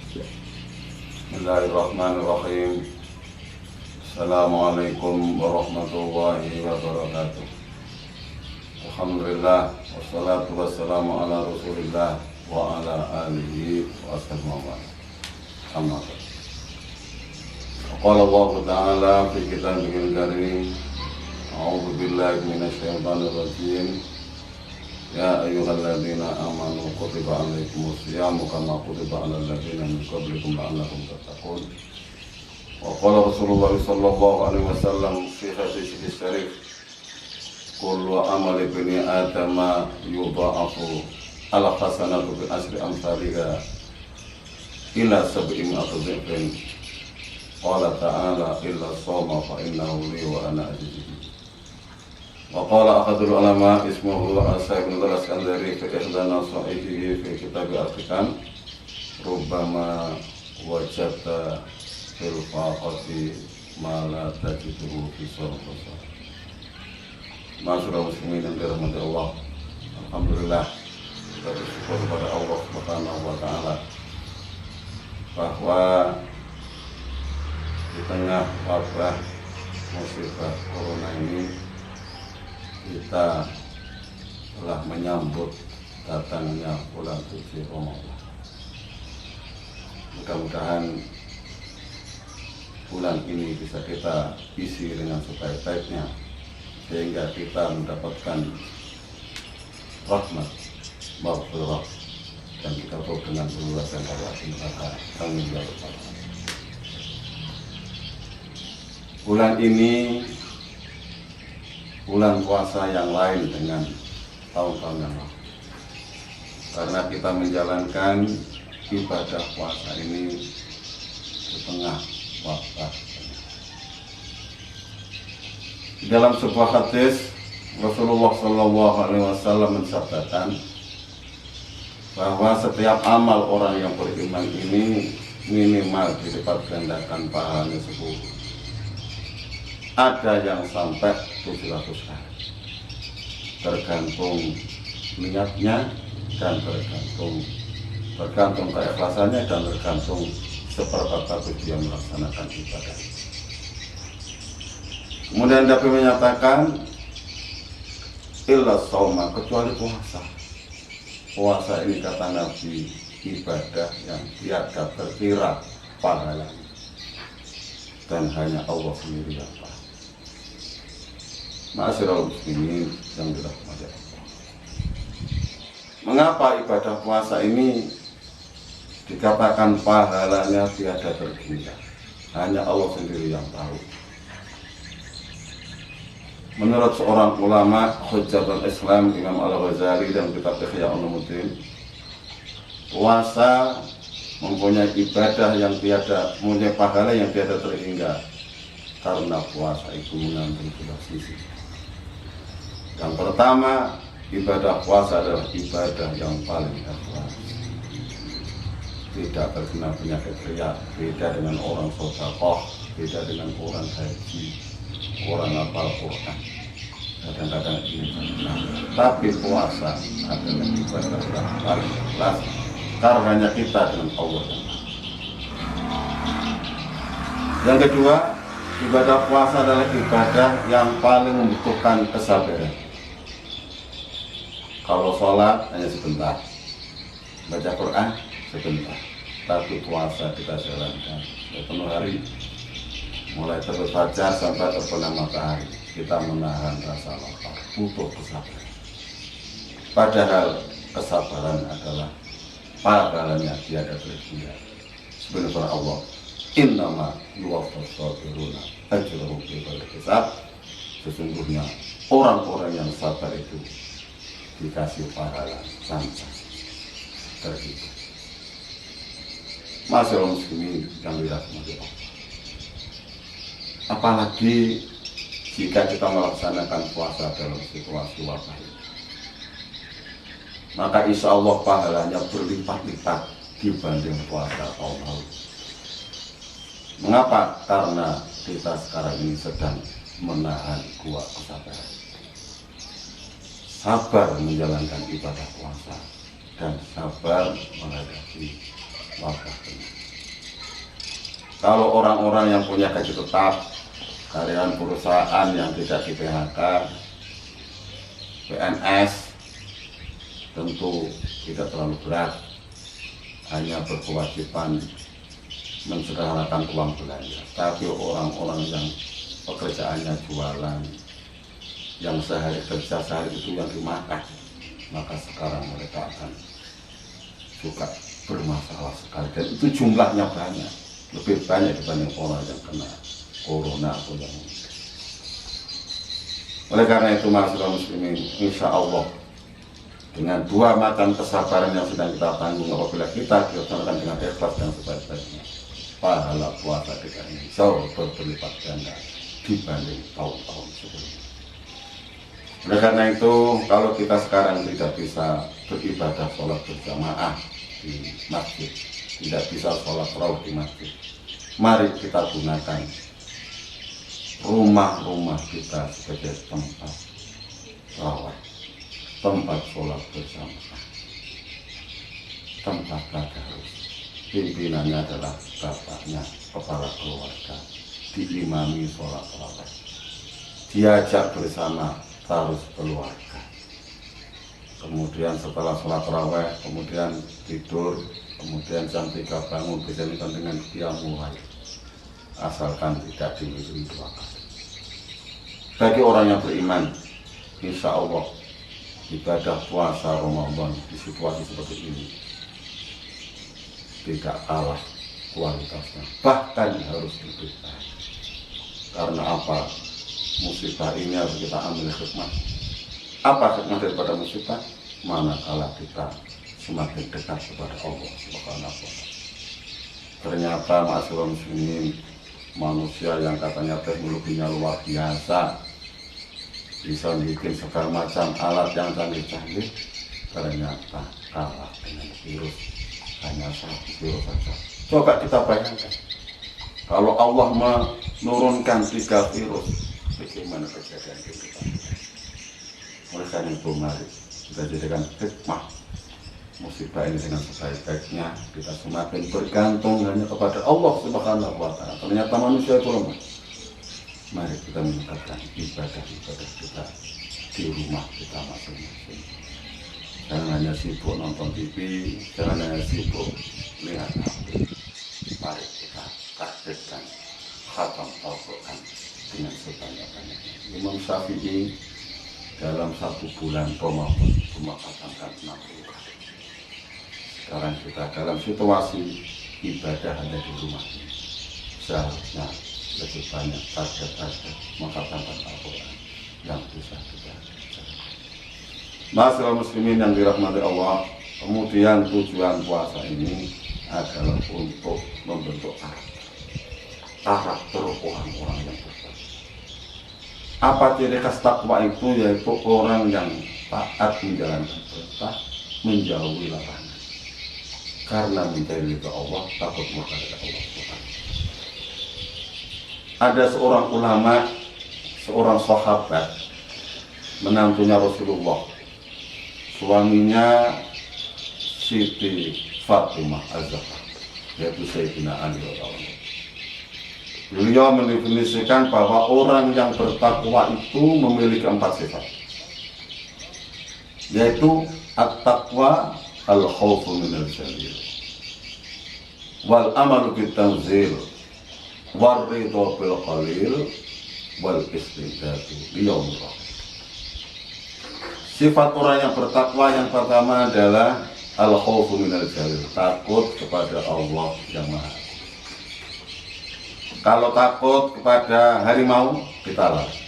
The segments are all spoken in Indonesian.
Bismillahirrahmanirrahim. Assalamualaikum warahmatullahi wabarakatuh. Alhamdulillah, wassalatu wassalamu ala rasulillah wa ala alihi wa ashabihi. Amma ba'd. Qala Allah Ta'ala fi kitabihil karim, a'udzu billahi minasyaitonir rajim. Ya ayyuhalladzina amanu kutiba alaikumus syiyamu kama kutiba alal ladzina min qablikum la'allakum tattaqun. Wa qala Rasulullah sallallahu alaihi wasallam fi hadits syarif, kullu amali bani adama yudha'afu al hasanatu bi asri amsalha ila sab'i mi'atin. Qala ta'ala illa shawma fa innahu li wa ana ajzihi. Wa qala ahadul ulama ismuhu Sa'id bin al-Iskandari fi ihda nasaihihi fi kitab al-Hikam, rubbama wajadta fil faqati ma la tajiduhu fi sarfasa. Masyaallah muslimin yang dirahmati Allah, alhamdulillah kita bersyukur kepada Allah Subhanahu wa taala bahwa di tengah wabah musibah corona ini kita telah menyambut datangnya bulan suci Ramadan. Mudah-mudahan bulan ini bisa kita isi dengan sebaik-baiknya sehingga kita mendapatkan rahmat, maghfirah, dan kita tutup dengan keluarga dari api neraka. Amin ya rabbal alamin. Bulan ini bulan puasa yang lain dengan tahun-tahun yang lalu, karena kita menjalankan ibadah puasa ini di tengah wabah. Dalam sebuah hadis Rasulullah Shallallahu Alaihi Wasallam mensabdakan bahwa setiap amal orang yang beriman ini minimal dilipat gandakan pahalanya 10. Ada yang sampai 700 kali, tergantung niatnya dan tergantung keikhlasannya dan tergantung seberapa bagus dia melaksanakan ibadah. Kemudian Nabi menyatakan illa shauma, kecuali puasa. Puasa ini kata Nabi ibadah yang tiada terkira pahalanya dan hanya Allah sendiri yang tahu. Ma'asyiral muslimin yang dirahmati Allah. Mengapa ibadah puasa ini dikatakan pahalanya tiada terhingga? Hanya Allah sendiri yang tahu. Menurut seorang ulama Hujjatul Islam Imam Al-Ghazali dan kitab Ihya Ulumuddin, puasa mempunyai ibadah yang tiada, mempunyai pahala yang tiada terhingga karena puasa itu mengandung dua sisi. Yang pertama, ibadah puasa adalah ibadah yang paling ikhlas, tidak terkena penyakit riya, beda dengan orang sedekah, beda dengan orang haji, orang hafal Quran. Kadang-kadang ini tapi puasa adalah ibadah yang paling ikhlas karena kita dengan Allah. Yang kedua, ibadah puasa adalah ibadah yang paling membutuhkan kesabaran. Kalau sholat hanya sebentar, baca Quran sebentar, tapi puasa kita jalankan penuh hari, mulai terbit fajar sampai terbenam matahari. Kita menahan rasa lapar, butuh kesabaran. Padahal kesabaran adalah pahalanya tiada terhingga. Sebenarnya Allah, innama yuwaffas sabiruna ajrahum bighairi hisab. Sesungguhnya orang-orang yang sabar itu dikasih pahala tanpa terhitung. Masyaallah muslimin yang dirahmati Allah. Apalagi jika kita melaksanakan puasa dalam situasi wabah ini, maka insya Allah pahalanya berlipat-lipat dibanding puasa tahun lalu. Mengapa? Karena kita sekarang ini sedang menahan kuat kesabaran. Sabar menjalankan ibadah puasa dan sabar menghadapi wabah ini. Kalau orang-orang yang punya gaji tetap, karyawan perusahaan yang tidak di PHK, PNS, tentu tidak terlalu berat, hanya berkewajiban mensederhanakan uang belanja. Tapi orang-orang yang pekerjaannya jualan, yang sehari kerja sehari itu yang dimakan, maka sekarang mereka akan juga bermasalah sekali. Dan itu jumlahnya banyak, lebih banyak dibanding orang yang kena corona atau yang lain. Oleh karena itu, masyarakat muslimin, insya Allah dengan dua macam kesabaran yang sedang kita tanggung, apabila kita dilaksanakan dengan ikhlas dan sebaik-baiknya, pahala puasa kita ini jauh berlipat ganda dibanding tahun-tahun sebelumnya. Oleh karena itu, kalau kita sekarang tidak bisa beribadah sholat berjamaah di masjid, tidak bisa sholat tarawih di masjid, mari kita gunakan rumah-rumah kita sebagai tempat rawat, tempat sholat bersama, tempat tadarus. Pimpinannya adalah bapaknya, kepala keluarga, diimami sholat rawat, diajak bersama tarus keluarga. Kemudian setelah sholat rawat, kemudian tidur, kemudian jam 3 bangun, dijalankan dengan qiyamul lail, asalkan tidak diwiri 2 kali. Bagi orang yang beriman, insya Allah ibadah puasa Ramadan di situasi seperti ini tidak kalah kualitasnya, bahkan harus lebih baik. Karena apa? Musibah ini harus kita ambil hikmah. Apa hikmah daripada musibah? Manakala kita semakin dekat kepada Allah Subhanahu wa Ta'ala. Ternyata masyarakat muslimin, manusia yang katanya teknologinya luar biasa, bisa bikin segala macam alat yang canggih-canggih, ternyata kalah dengan virus. Hanya satu virus saja. Coba kita bayangkan, kalau Allah menurunkan 3 virus, bagaimana kejadian kita? Oleh karena itu, mari kita jadikan hikmah musibah ini dengan sebaik-baiknya. Kita semakin bergantung hanya kepada Allah Subhanahu wa Ta'ala. Ternyata manusia itu lemah. Mari kita meningkatkan ibadah-ibadah kita di rumah kita masing-masing. Jangan hanya sibuk nonton TV, jangan hanya sibuk lihat HP. Mari kita praktekkan khatam Al-Quran dengan sebanyak-banyaknya. Imam Syafi'i dalam 1 bulan Ramadan cuma khatamkan 60 kali. Sekarang kita dalam situasi ibadah hanya di rumah ini, seharusnya lebih banyak target-target mengkhatamkan Al-Quran yang bisa kita jalankan. Masyarakat muslimin yang dirahmati Allah, kemudian tujuan puasa ini adalah untuk membentuk karakter orang-orang yang bertakwa. Apa ciri khas takwa itu? Yaitu orang yang taat menjalankan perintah, menjauhi larangan. Karena mencari ridha Allah, takut murka Allah Subhanahu. Ada seorang ulama, seorang sahabat, menantunya Rasulullah, suaminya Siti Fatimah Az-Zahra, yaitu Sayyidina Ali radhiyallahu anhu. Beliau mendefinisikan bahwa orang yang bertakwa itu memiliki 4 sifat, yaitu at-taqwa al-khawfu minal jalil, wal amalu bit-tanzil, wal ridha bil qalil, wal istidadu liyaumil akhir. Sifat orang yang bertakwa yang pertama adalah al-khawfu minal jalil, takut kepada Allah yang Maha. Kalau takut kepada harimau, kita lari.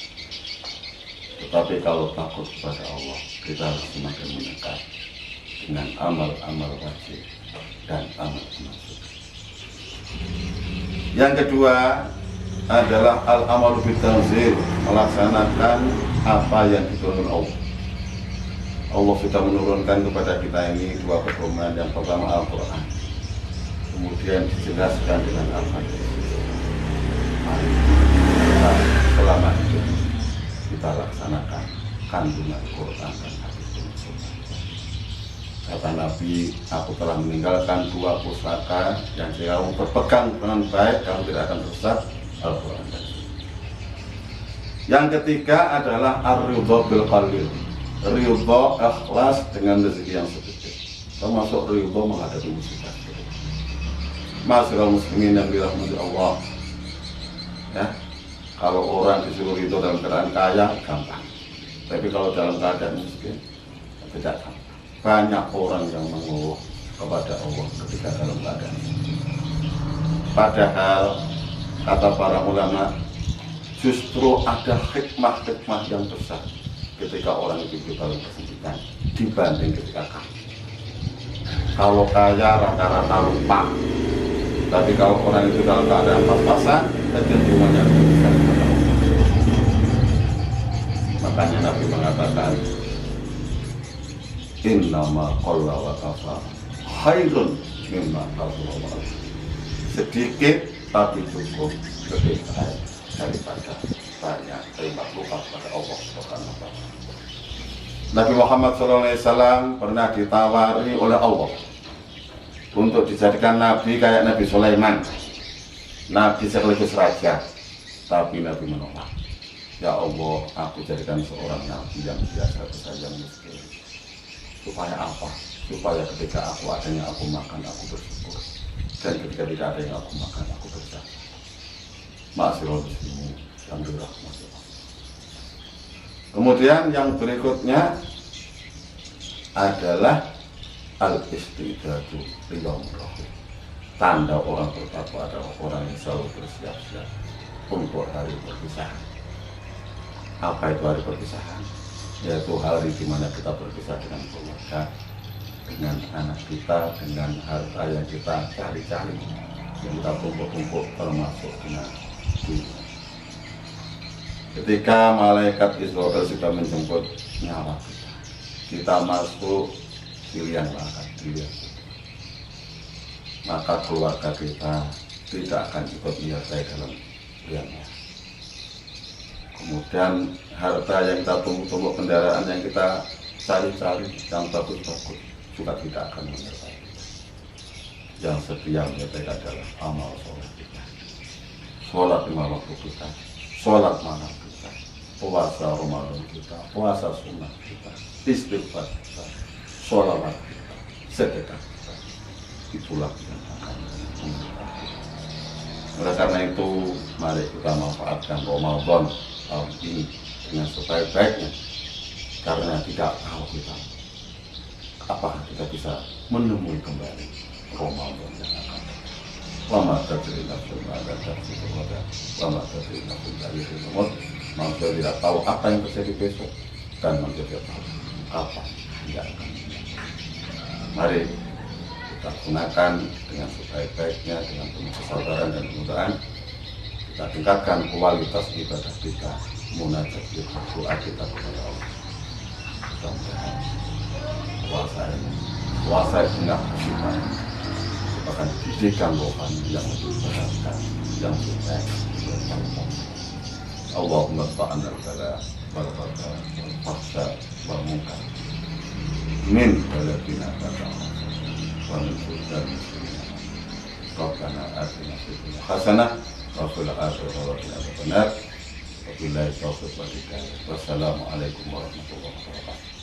Tetapi kalau takut kepada Allah, kita harus semakin mendekat dengan amal-amal wajib dan amal-amal sunnah. Yang kedua adalah al-amalu bit-tanzil, melaksanakan apa yang diturunkan Allah. Allah sudah menurunkan kepada kita ini 2 pedoman. Yang pertama Al-Quran, kemudian dijelaskan dengan Al-Hadis. Kita selama hidup kita laksanakan kandungan Quran dan Hadis. Kata Nabi, aku telah meninggalkan 2 pusaka yang jika kamu berpegang dengan baik, kamu tidak akan tersesat, Al-Quran dan Sunnah. Yang ketiga adalah ar-ridha bil qalil, ridha ikhlas dengan rezeki yang sedikit, termasuk ridha menghadapi musibah. Masyaallah muslimin yang dirahmati Allah, ya, kalau orang disuruh ridha dalam keadaan kaya gampang, tapi kalau dalam keadaan miskin tidak gampang. Banyak orang yang mengeluh kepada Allah ketika dalam keadaan miskin. Padahal kata para ulama, justru ada hikmah-hikmah yang besar ketika orang itu dalam kesempitan dibanding ketika kaya. Kalau kaya rata-rata lupa, tapi kalau orang itu dalam keadaan pas-pasan, kecenderungannya lebih besar. Makanya Nabi mengatakan, innama qalla wa kafa khairun mimma kasura wa alfa. Sedikit tapi cukup lebih baik daripada banyak. Terima kasih kepada Allah Subhanahu wa Ta'ala. Nabi Muhammad SAW pernah ditawari oleh Allah untuk dijadikan nabi kayak Nabi Sulaiman, nabi sekaligus raja, tapi Nabi menolak. Ya Allah, aku jadikan seorang nabi yang biasa saja, miskin. Supaya apa? Supaya ketika aku adanya aku makan, aku bersyukur, dan ketika tidak ada yang aku makan, aku bersyukur. Ma'asyiral muslimin yang dirahmati Allah. Kemudian yang berikutnya adalah al-istidadu liyaumir rahim. Tanda orang bertakwa adalah orang yang selalu bersiap-siap untuk hari perpisahan. Apa itu hari perpisahan? Yaitu hari di mana kita berpisah dengan keluarga, dengan anak kita, dengan harta yang kita cari-cari, yang kita tumpuk-tumpuk, termasuk dengan dunia. Ketika malaikat Israel sudah menjemput nyawa kita masuk pilihan makan dia, maka keluarga kita tidak akan ikut menyertai dalam pilihannya. Kemudian harta yang kita tumpuk-tumpuk, kendaraan yang kita cari-cari yang bagus-bagus juga tidak akan menyertai. Yang setia menyertai adalah amal sholat kita, sholat 5 waktu kita, sholat malam kita, puasa Ramadan kita, puasa sunnah kita, istighfar kita, sholawat kita, sedekah kita. Itulah yang akan menyertai. Oleh karena itu, mari kita manfaatkan Ramadan tahun ini dengan sebaik-baiknya, karena tidak tahu kita apakah kita bisa menemui kembali Ramadan yang akan datang. Lama tadri nafsun ma'adat taksibu ghadan, lama tadri nafsun ta'yidu maut. Manusia tidak tahu apa yang terjadi besok, dan manusia tidak tahu apa yang akan terjadi. Mari kita gunakan dengan sebaik-baiknya, dengan penuh kesabaran dan kemudahan. Kita tingkatkan kualitas ibadah kita, munajat kita, doa kita kepada Allah. Mudah-mudahan puasa itu enggak bersifat merupakan didikan rohani yang lebih berharga, yang lebih baik. Allahumma fa'an al-bala wal-bala wal-fahsya wal-munkar min baladina ta'ala wa min sultan muslimina. Rabbana atina fid dunya hasanah wa fil akhirati hasanah. Wabillahi taufiq wal hidayah. Wassalamualaikum warahmatullahi wabarakatuh.